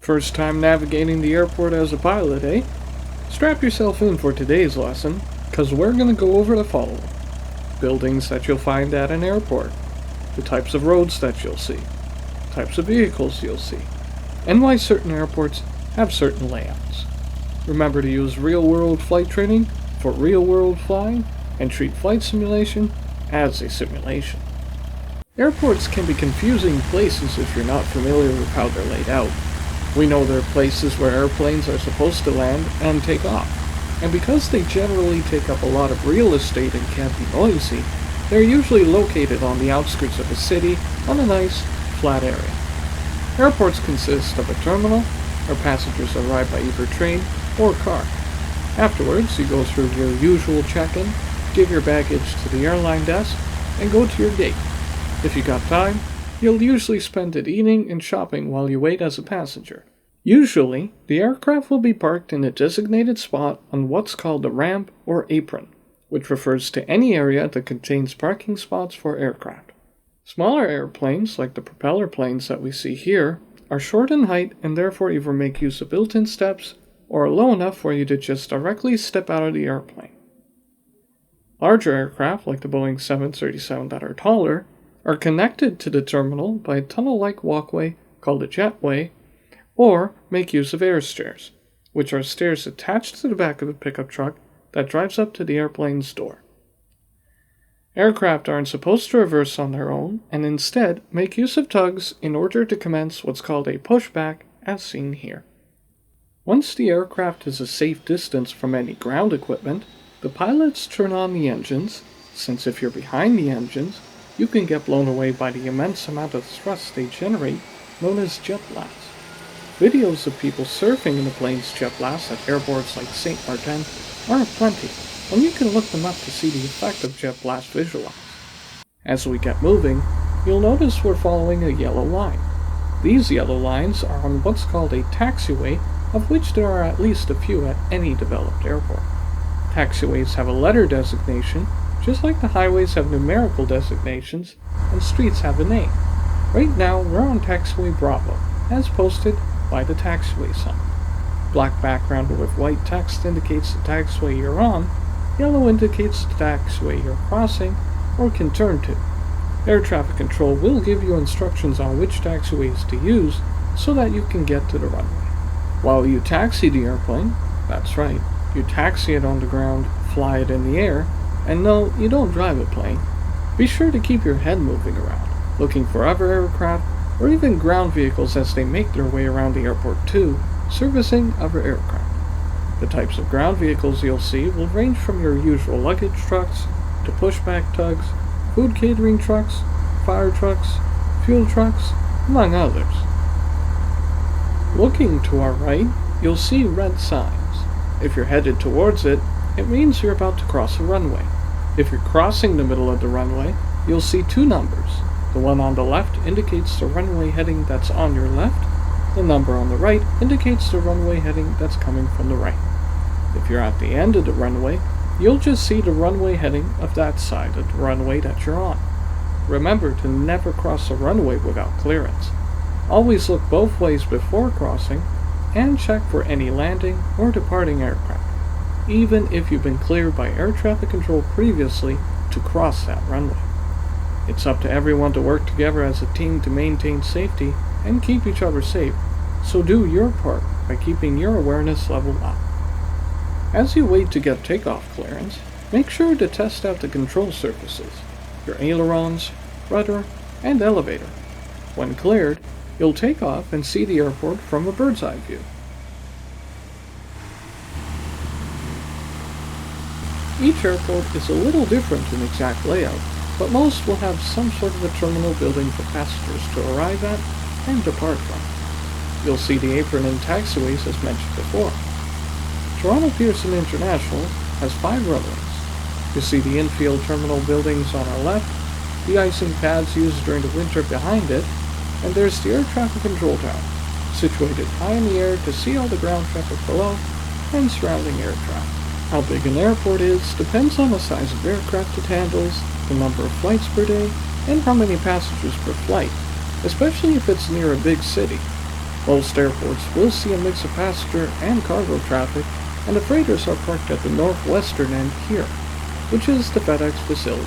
First time navigating the airport as a pilot, eh? Strap yourself in for today's lesson, cause we're gonna go over the following. Buildings that you'll find at an airport, the types of roads that you'll see, types of vehicles you'll see, and why certain airports have certain layouts. Remember to use real-world flight training for real-world flying, and treat flight simulation as a simulation. Airports can be confusing places if you're not familiar with how they're laid out. We know they're places where airplanes are supposed to land and take off, and because they generally take up a lot of real estate and can be noisy, they're usually located on the outskirts of a city on a nice, flat area. Airports consist of a terminal, where passengers arrive by either train or car. Afterwards, you go through your usual check-in, give your baggage to the airline desk, and go to your gate. If you got time, you'll usually spend it eating and shopping while you wait as a passenger. Usually, the aircraft will be parked in a designated spot on what's called a ramp or apron, which refers to any area that contains parking spots for aircraft. Smaller airplanes, like the propeller planes that we see here, are short in height and therefore either make use of built-in steps or are low enough for you to just directly step out of the airplane. Larger aircraft, like the Boeing 737 that are taller, are connected to the terminal by a tunnel-like walkway called a jetway, or make use of air stairs, which are stairs attached to the back of a pickup truck that drives up to the airplane's door. Aircraft aren't supposed to reverse on their own, and instead make use of tugs in order to commence what's called a pushback, as seen here. Once the aircraft is a safe distance from any ground equipment, the pilots turn on the engines, since if you're behind the engines, you can get blown away by the immense amount of thrust they generate, known as jet blasts. Videos of people surfing in the plane's jet blasts at airports like St. Martin are aplenty, and you can look them up to see the effect of jet blast visualized. As we get moving, you'll notice we're following a yellow line. These yellow lines are on what's called a taxiway, of which there are at least a few at any developed airport. Taxiways have a letter designation, just like the highways have numerical designations, and streets have a name. Right now, we're on Taxiway Bravo, as posted by the taxiway sign. Black background with white text indicates the taxiway you're on, yellow indicates the taxiway you're crossing, or can turn to. Air traffic control will give you instructions on which taxiways to use, so that you can get to the runway. While you taxi the airplane, that's right, you taxi it on the ground, fly it in the air, and no, you don't drive a plane. Be sure to keep your head moving around, looking for other aircraft, or even ground vehicles as they make their way around the airport too, servicing other aircraft. The types of ground vehicles you'll see will range from your usual luggage trucks, to pushback tugs, food catering trucks, fire trucks, fuel trucks, among others. Looking to our right, you'll see red signs. If you're headed towards it, it means you're about to cross a runway. If you're crossing the middle of the runway, you'll see two numbers. The one on the left indicates the runway heading that's on your left. The number on the right indicates the runway heading that's coming from the right. If you're at the end of the runway, you'll just see the runway heading of that side of the runway that you're on. Remember to never cross a runway without clearance. Always look both ways before crossing, and check for any landing or departing aircraft, even if you've been cleared by air traffic control previously to cross that runway. It's up to everyone to work together as a team to maintain safety and keep each other safe, so do your part by keeping your awareness level up. As you wait to get takeoff clearance, make sure to test out the control surfaces, your ailerons, rudder, and elevator. When cleared, you'll take off and see the airport from a bird's eye view. Each airport is a little different in exact layout, but most will have some sort of a terminal building for passengers to arrive at and depart from. You'll see the apron and taxiways as mentioned before. Toronto Pearson International has 5 runways. You see the infield terminal buildings on our left, the icing pads used during the winter behind it, and there's the air traffic control tower, situated high in the air to see all the ground traffic below and surrounding air traffic. How big an airport is depends on the size of aircraft it handles, the number of flights per day, and how many passengers per flight, especially if it's near a big city. Most airports will see a mix of passenger and cargo traffic, and the freighters are parked at the northwestern end here, which is the FedEx facility.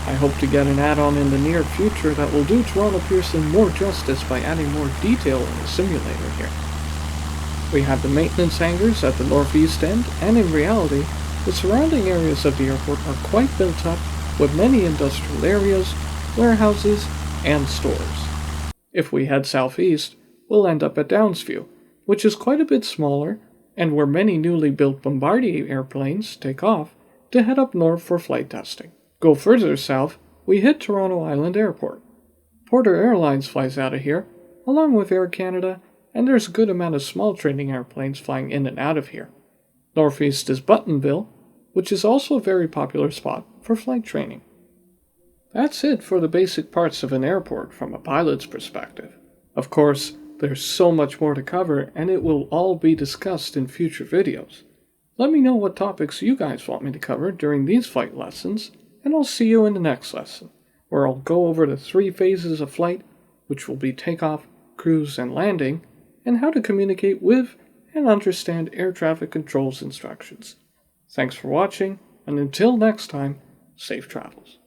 I hope to get an add-on in the near future that will do Toronto Pearson more justice by adding more detail in the simulator here. We have the maintenance hangars at the northeast end, and in reality, the surrounding areas of the airport are quite built up with many industrial areas, warehouses, and stores. If we head southeast, we'll end up at Downsview, which is quite a bit smaller, and where many newly built Bombardier airplanes take off to head up north for flight testing. Go further south, we hit Toronto Island Airport. Porter Airlines flies out of here, along with Air Canada, and there's a good amount of small trading airplanes flying in and out of here. Northeast is Buttonville, which is also a very popular spot for flight training. That's it for the basic parts of an airport from a pilot's perspective. Of course, there's so much more to cover, and it will all be discussed in future videos. Let me know what topics you guys want me to cover during these flight lessons, and I'll see you in the next lesson, where I'll go over the 3 phases of flight, which will be takeoff, cruise, and landing, and how to communicate with and understand air traffic control's instructions. Thanks for watching, and until next time, safe travels.